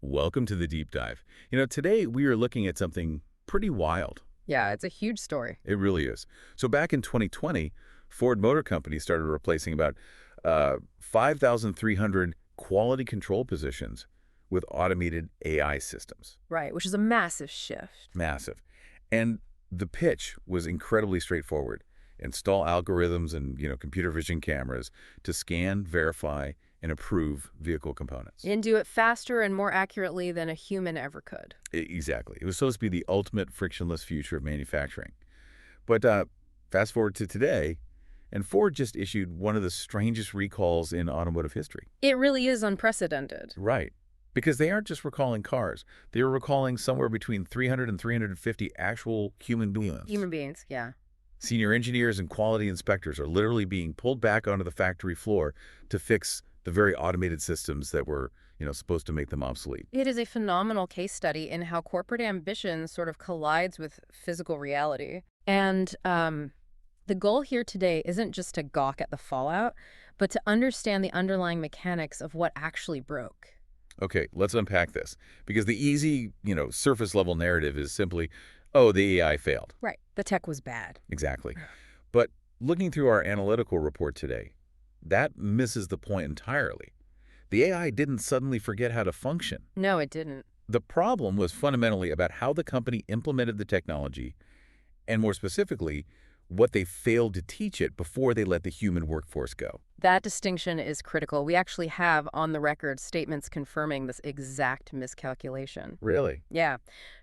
Welcome to the deep dive. Today we are looking at something pretty wild. Yeah, it's a huge story. It really is. So back in 2020, Ford Motor Company started replacing about 5,300 quality control positions with automated AI systems. Right, which is a massive shift. Massive. And the pitch was incredibly straightforward. Install algorithms and, computer vision cameras to scan, verify, and approve vehicle components. And do it faster and more accurately than a human ever could. Exactly. It was supposed to be the ultimate frictionless future of manufacturing. But fast forward to today, and Ford just issued one of the strangest recalls in automotive history. It really is unprecedented. Right. Because they aren't just recalling cars. They are recalling somewhere between 300 and 350 actual human beings. Human beings, yeah. Senior engineers and quality inspectors are literally being pulled back onto the factory floor to fix the very automated systems that were, supposed to make them obsolete. It is a phenomenal case study in how corporate ambition sort of collides with physical reality. And the goal here today isn't just to gawk at the fallout, but to understand the underlying mechanics of what actually broke. Okay, let's unpack this. Because the easy, surface level narrative is simply, oh, the AI failed. Right. The tech was bad. Exactly. But looking through our analytical report today, that misses the point entirely. The AI didn't suddenly forget how to function. No, it didn't. The problem was fundamentally about how the company implemented the technology, and more specifically, what they failed to teach it before they let the human workforce go. That distinction is critical. We actually have on the record statements confirming this exact miscalculation. Really? Yeah.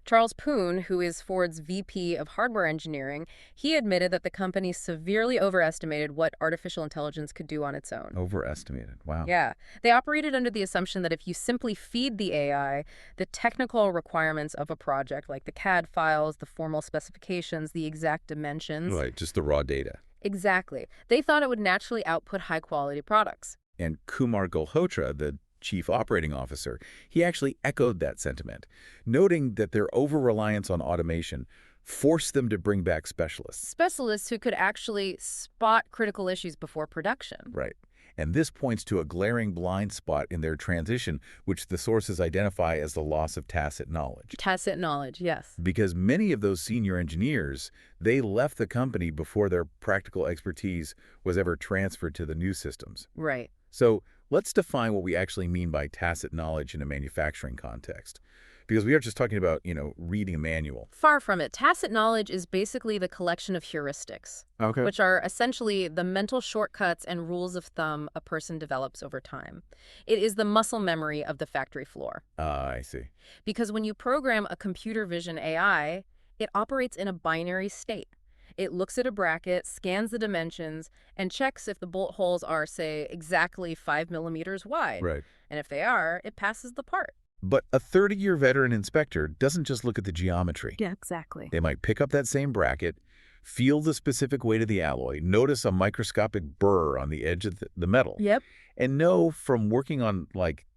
Charles Poon, who is Ford's VP of hardware engineering, he admitted that the company severely overestimated what artificial intelligence could do on its own. Overestimated. Wow. Yeah. They operated under the assumption that if you simply feed the AI the technical requirements of a project, like the CAD files, the formal specifications, the exact dimensions. Right, just the raw data. Exactly. They thought it would naturally output high-quality products. And Kumar Galhotra, the chief operating officer, he actually echoed that sentiment, noting that their over-reliance on automation forced them to bring back specialists. Specialists who could actually spot critical issues before production. Right. And this points to a glaring blind spot in their transition, which the sources identify as the loss of tacit knowledge. Tacit knowledge, yes. Because many of those senior engineers, they left the company before their practical expertise was ever transferred to the new systems. Right. So let's define what we actually mean by tacit knowledge in a manufacturing context. Because we aren't just talking about, reading a manual. Far from it. Tacit knowledge is basically the collection of heuristics, which are essentially the mental shortcuts and rules of thumb a person develops over time. It is the muscle memory of the factory floor. I see. Because when you program a computer vision AI, it operates in a binary state. It looks at a bracket, scans the dimensions, and checks if the bolt holes are, say, exactly 5 millimeters wide. Right. And if they are, it passes the part. But a 30-year veteran inspector doesn't just look at the geometry. Yeah, exactly. They might pick up that same bracket, feel the specific weight of the alloy, notice a microscopic burr on the edge of the metal, Yep. and know from working on,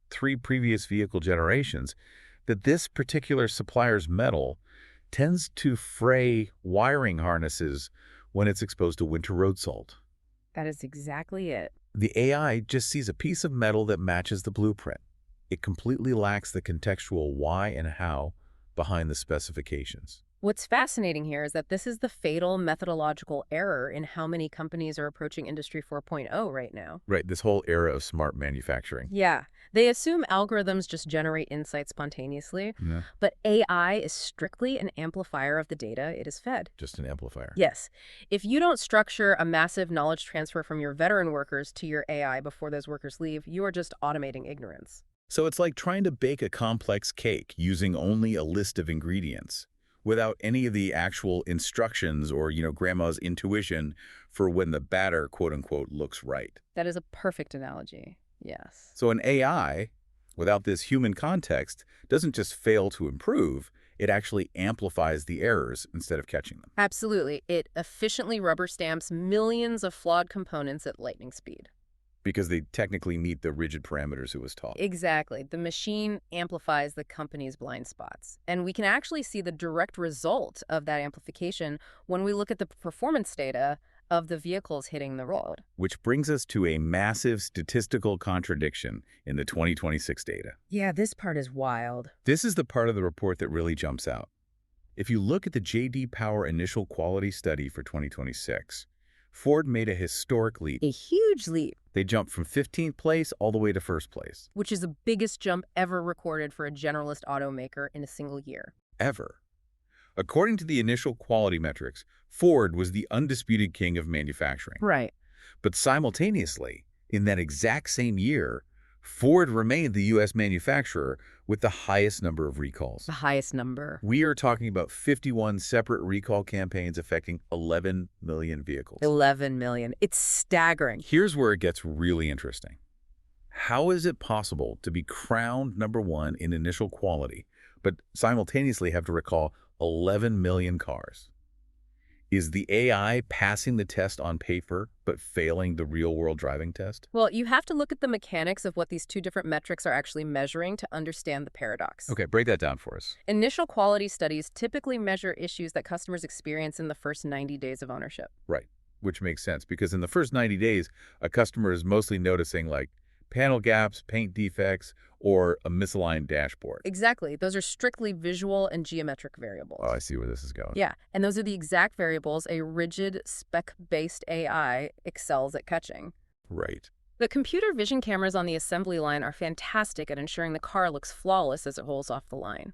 3 previous vehicle generations that this particular supplier's metal tends to fray wiring harnesses when it's exposed to winter road salt. That is exactly it. The AI just sees a piece of metal that matches the blueprint. It completely lacks the contextual why and how behind the specifications. What's fascinating here is that this is the fatal methodological error in how many companies are approaching Industry 4.0 right now. Right, this whole era of smart manufacturing. Yeah. They assume algorithms just generate insights spontaneously, Yeah. but AI is strictly an amplifier of the data it is fed. Just an amplifier. Yes. If you don't structure a massive knowledge transfer from your veteran workers to your AI before those workers leave, you are just automating ignorance. So it's like trying to bake a complex cake using only a list of ingredients without any of the actual instructions or, grandma's intuition for when the batter, quote unquote, looks right. That is a perfect analogy. Yes. So an AI, without this human context, doesn't just fail to improve, it actually amplifies the errors instead of catching them. Absolutely. It efficiently rubber stamps millions of flawed components at lightning speed. Because they technically meet the rigid parameters it was taught. Exactly. The machine amplifies the company's blind spots. And we can actually see the direct result of that amplification when we look at the performance data of the vehicles hitting the road. Which brings us to a massive statistical contradiction in the 2026 data. Yeah, this part is wild. This is the part of the report that really jumps out. If you look at the J.D. Power Initial Quality Study for 2026, Ford made a historic leap. A huge leap, They jumped from 15th place all the way to first place. which is the biggest jump ever recorded for a generalist automaker in a single year. Ever. According to the initial quality metrics, Ford was the undisputed king of manufacturing. Right. But simultaneously, in that exact same year, Ford remained the U.S. manufacturer with the highest number of recalls. The highest number. We are talking about 51 separate recall campaigns affecting 11 million vehicles. 11 million. It's staggering. Here's where it gets really interesting. How is it possible to be crowned #1 in initial quality, but simultaneously have to recall 11 million cars? Is the AI passing the test on paper, but failing the real-world driving test? Well, you have to look at the mechanics of what these two different metrics are actually measuring to understand the paradox. Okay, break that down for us. Initial quality studies typically measure issues that customers experience in the first 90 days of ownership. Right, which makes sense, because in the first 90 days, a customer is mostly noticing, like, panel gaps, paint defects, or a misaligned dashboard. Exactly. Those are strictly visual and geometric variables. Oh, I see where this is going. Yeah, and those are the exact variables a rigid spec-based AI excels at catching. Right. The computer vision cameras on the assembly line are fantastic at ensuring the car looks flawless as it rolls off the line.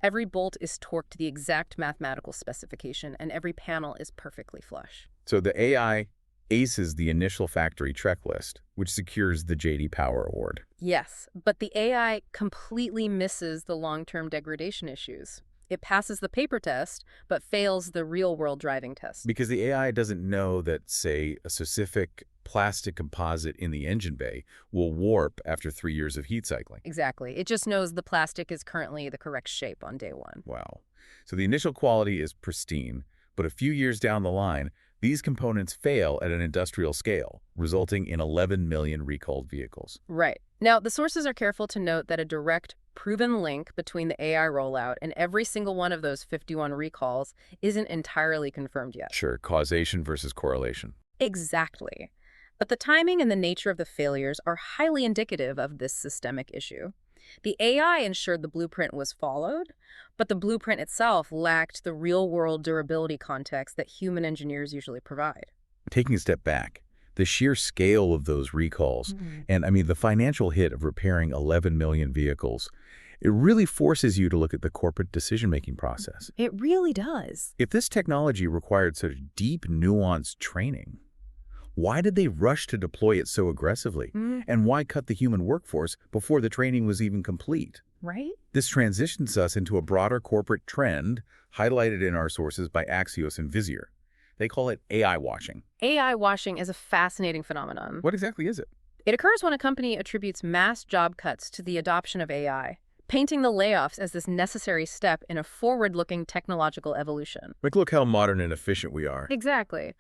Every bolt is torqued to the exact mathematical specification, and every panel is perfectly flush. So the AI aces the initial factory checklist, which secures the J.D. Power Award. Yes, but the AI completely misses the long-term degradation issues. It passes the paper test, but fails the real-world driving test. Because the AI doesn't know that, say, a specific plastic composite in the engine bay will warp after 3 years of heat cycling. Exactly. It just knows the plastic is currently the correct shape on day one. Wow. So the initial quality is pristine, but a few years down the line, these components fail at an industrial scale, resulting in 11 million recalled vehicles. Right. Now, the sources are careful to note that a direct, proven link between the AI rollout and every single one of those 51 recalls isn't entirely confirmed yet. Sure, causation versus correlation. Exactly. But the timing and the nature of the failures are highly indicative of this systemic issue. The AI ensured the blueprint was followed, but the blueprint itself lacked the real-world durability context that human engineers usually provide. Taking a step back, the sheer scale of those recalls, and the financial hit of repairing 11 million vehicles, it really forces you to look at the corporate decision-making process. It really does. If this technology required such deep, nuanced training, why did they rush to deploy it so aggressively? And why cut the human workforce before the training was even complete? Right? This transitions us into a broader corporate trend highlighted in our sources by Axios and Visier. They call it AI washing. AI washing is a fascinating phenomenon. What exactly is it? It occurs when a company attributes mass job cuts to the adoption of AI, painting the layoffs as this necessary step in a forward-looking technological evolution. Like, look how modern and efficient we are. Exactly.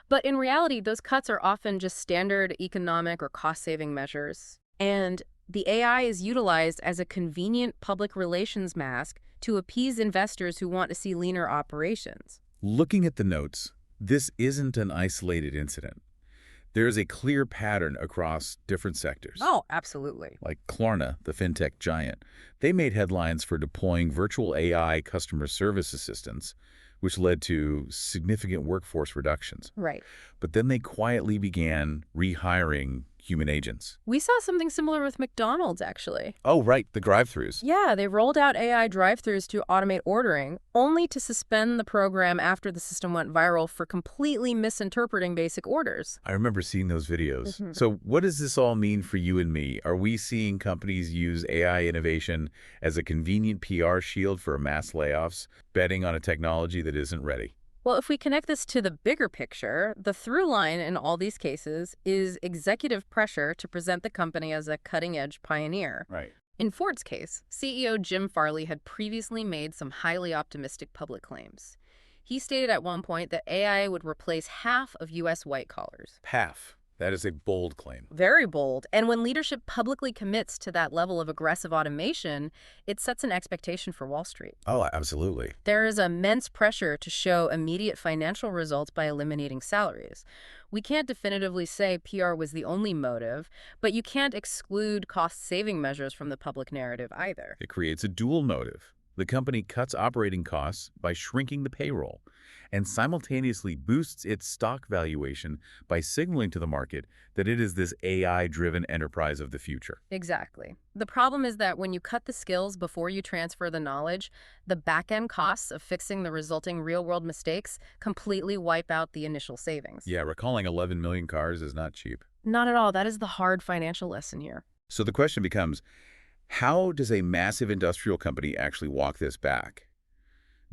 But in reality, those cuts are often just standard economic or cost-saving measures. And the AI is utilized as a convenient public relations mask to appease investors who want to see leaner operations. Looking at the notes, this isn't an isolated incident. There is a clear pattern across different sectors. Oh, absolutely. Like Klarna, the fintech giant. They made headlines for deploying virtual AI customer service assistants, which led to significant workforce reductions. Right. But then they quietly began rehiring human agents. We saw something similar with McDonald's, actually. Oh, right, the drive-thrus. Yeah, they rolled out AI drive-thrus to automate ordering, only to suspend the program after the system went viral for completely misinterpreting basic orders. I remember seeing those videos. So what does this all mean for you and me? Are we seeing companies use AI innovation as a convenient PR shield for mass layoffs, betting on a technology that isn't ready? Well, if we connect this to the bigger picture, the through line in all these cases is executive pressure to present the company as a cutting-edge pioneer. Right. In Ford's case, CEO Jim Farley had previously made some highly optimistic public claims. He stated at one point that AI would replace half of U.S. white collars. Half. That is a bold claim. Very bold. And when leadership publicly commits to that level of aggressive automation, it sets an expectation for Wall Street. Oh, absolutely. There is immense pressure to show immediate financial results by eliminating salaries. We can't definitively say PR was the only motive, but you can't exclude cost-saving measures from the public narrative either. It creates a dual motive. The company cuts operating costs by shrinking the payroll and simultaneously boosts its stock valuation by signaling to the market that it is this AI-driven enterprise of the future. Exactly. The problem is that when you cut the skills before you transfer the knowledge, the back-end costs of fixing the resulting real-world mistakes completely wipe out the initial savings. Yeah, recalling 11 million cars is not cheap. Not at all. That is the hard financial lesson here. So the question becomes, how does a massive industrial company actually walk this back?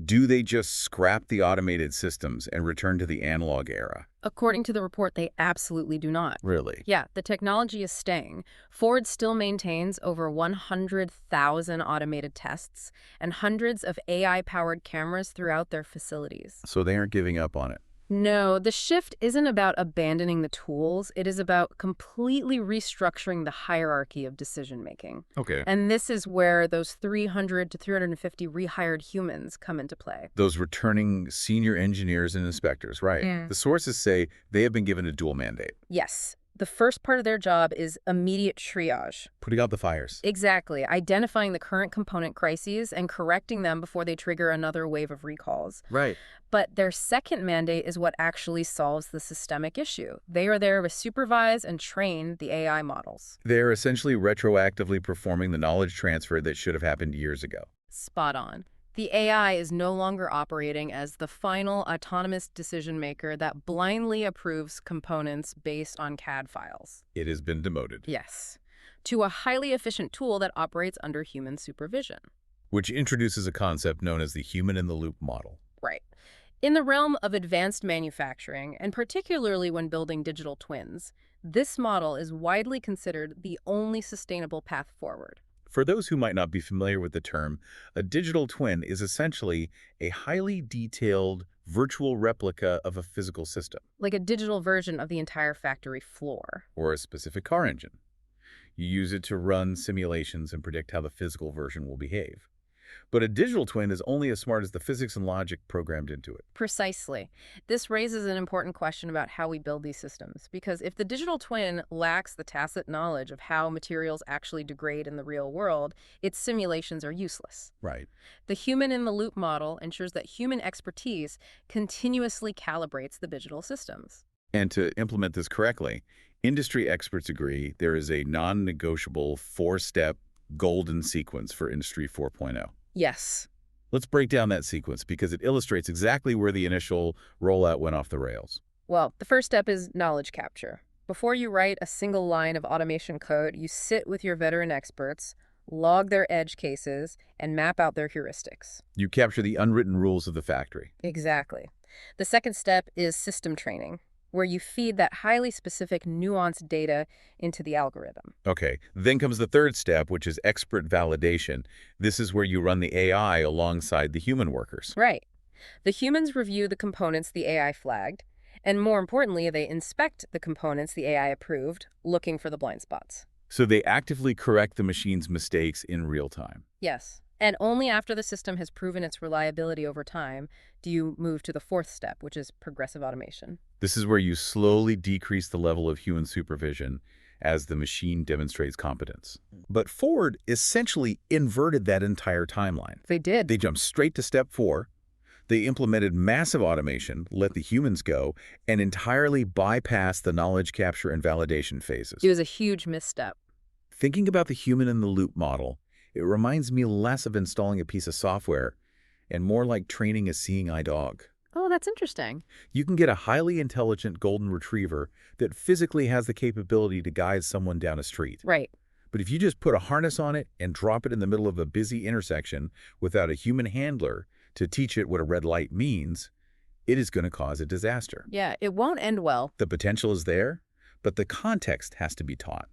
Do they just scrap the automated systems and return to the analog era? According to the report, they absolutely do not. Really? Yeah, the technology is staying. Ford still maintains over 100,000 automated tests and hundreds of AI-powered cameras throughout their facilities. So they aren't giving up on it. No, the shift isn't about abandoning the tools. It is about completely restructuring the hierarchy of decision-making. Okay. And this is where those 300 to 350 rehired humans come into play. Those returning senior engineers and inspectors, right. Yeah. The sources say they have been given a dual mandate. Yes. The first part of their job is immediate triage. Putting out the fires. Exactly. Identifying the current component crises and correcting them before they trigger another wave of recalls. Right. But their second mandate is what actually solves the systemic issue. They are there to supervise and train the AI models. They're essentially retroactively performing the knowledge transfer that should have happened years ago. Spot on. The AI is no longer operating as the final autonomous decision maker that blindly approves components based on CAD files. It has been demoted. Yes. To a highly efficient tool that operates under human supervision. Which introduces a concept known as the human-in-the-loop model. Right. In the realm of advanced manufacturing, and particularly when building digital twins, this model is widely considered the only sustainable path forward. For those who might not be familiar with the term, a digital twin is essentially a highly detailed virtual replica of a physical system. Like a digital version of the entire factory floor. Or a specific car engine. You use it to run simulations and predict how the physical version will behave. But a digital twin is only as smart as the physics and logic programmed into it. Precisely. This raises an important question about how we build these systems, because if the digital twin lacks the tacit knowledge of how materials actually degrade in the real world, its simulations are useless. Right. The human-in-the-loop model ensures that human expertise continuously calibrates the digital systems. And to implement this correctly, industry experts agree there is a non-negotiable four-step golden sequence for Industry 4.0. Yes. Let's break down that sequence because it illustrates exactly where the initial rollout went off the rails. Well, the first step is knowledge capture. Before you write a single line of automation code, you sit with your veteran experts, log their edge cases, and map out their heuristics. You capture the unwritten rules of the factory. Exactly. The second step is system training, where you feed that highly specific, nuanced data into the algorithm. Okay, then comes the third step, which is expert validation. This is where you run the AI alongside the human workers. Right. The humans review the components the AI flagged, and more importantly, they inspect the components the AI approved, looking for the blind spots. So they actively correct the machine's mistakes in real time. Yes. And only after the system has proven its reliability over time do you move to the fourth step, which is progressive automation. This is where you slowly decrease the level of human supervision as the machine demonstrates competence. But Ford essentially inverted that entire timeline. They did. They jumped straight to step 4. They implemented massive automation, let the humans go, and entirely bypassed the knowledge capture and validation phases. It was a huge misstep. Thinking about the human-in-the-loop model, it reminds me less of installing a piece of software and more like training a seeing-eye dog. Oh, that's interesting. You can get a highly intelligent golden retriever that physically has the capability to guide someone down a street. Right. But if you just put a harness on it and drop it in the middle of a busy intersection without a human handler to teach it what a red light means, it is going to cause a disaster. Yeah, it won't end well. The potential is there, but the context has to be taught.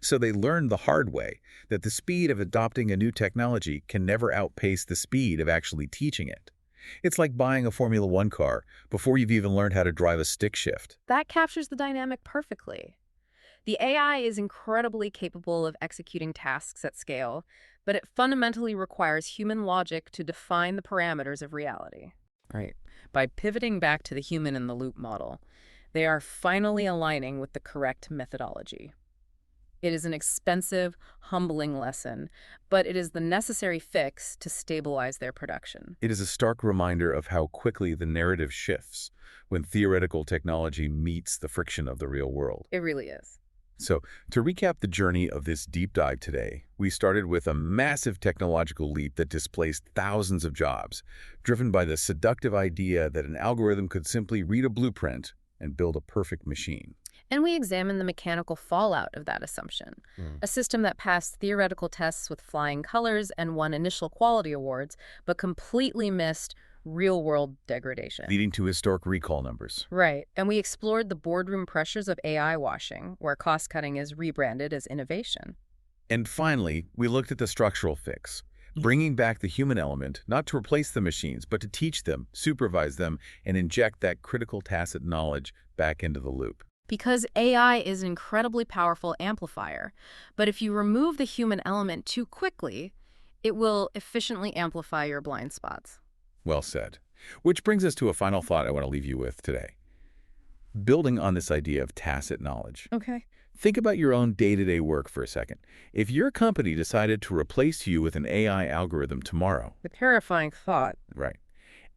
So they learned the hard way that the speed of adopting a new technology can never outpace the speed of actually teaching it. It's like buying a Formula One car before you've even learned how to drive a stick shift. That captures the dynamic perfectly. The AI is incredibly capable of executing tasks at scale, but it fundamentally requires human logic to define the parameters of reality. Right. By pivoting back to the human-in-the-loop model, they are finally aligning with the correct methodology. It is an expensive, humbling lesson, but it is the necessary fix to stabilize their production. It is a stark reminder of how quickly the narrative shifts when theoretical technology meets the friction of the real world. It really is. So, to recap the journey of this deep dive today, we started with a massive technological leap that displaced thousands of jobs, driven by the seductive idea that an algorithm could simply read a blueprint and build a perfect machine. And we examined the mechanical fallout of that assumption, a system that passed theoretical tests with flying colors and won initial quality awards, but completely missed real-world degradation. Leading to historic recall numbers. Right. And we explored the boardroom pressures of AI washing, where cost-cutting is rebranded as innovation. And finally, we looked at the structural fix, bringing back the human element, not to replace the machines, but to teach them, supervise them, and inject that critical tacit knowledge back into the loop. Because AI is an incredibly powerful amplifier, but if you remove the human element too quickly, it will efficiently amplify your blind spots. Well said. Which brings us to a final thought I want to leave you with today. Building on this idea of tacit knowledge. Okay. Think about your own day-to-day work for a second. If your company decided to replace you with an AI algorithm tomorrow, The terrifying thought. right,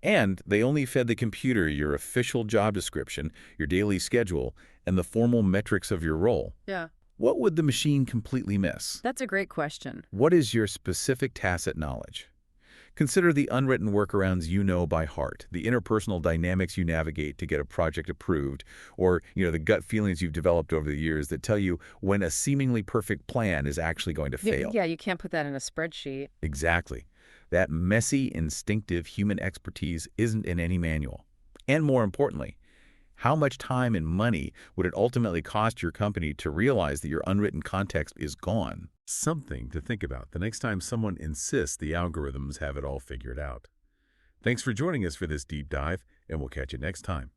and they only fed the computer your official job description, your daily schedule, and the formal metrics of your role, Yeah. what would the machine completely miss? That's a great question. What is your specific tacit knowledge? Consider the unwritten workarounds you know by heart, the interpersonal dynamics you navigate to get a project approved, or the gut feelings you've developed over the years that tell you when a seemingly perfect plan is actually going to fail. Yeah, you can't put that in a spreadsheet. Exactly. That messy, instinctive human expertise isn't in any manual. And more importantly, how much time and money would it ultimately cost your company to realize that your unwritten context is gone? Something to think about the next time someone insists the algorithms have it all figured out. Thanks for joining us for this deep dive, and we'll catch you next time.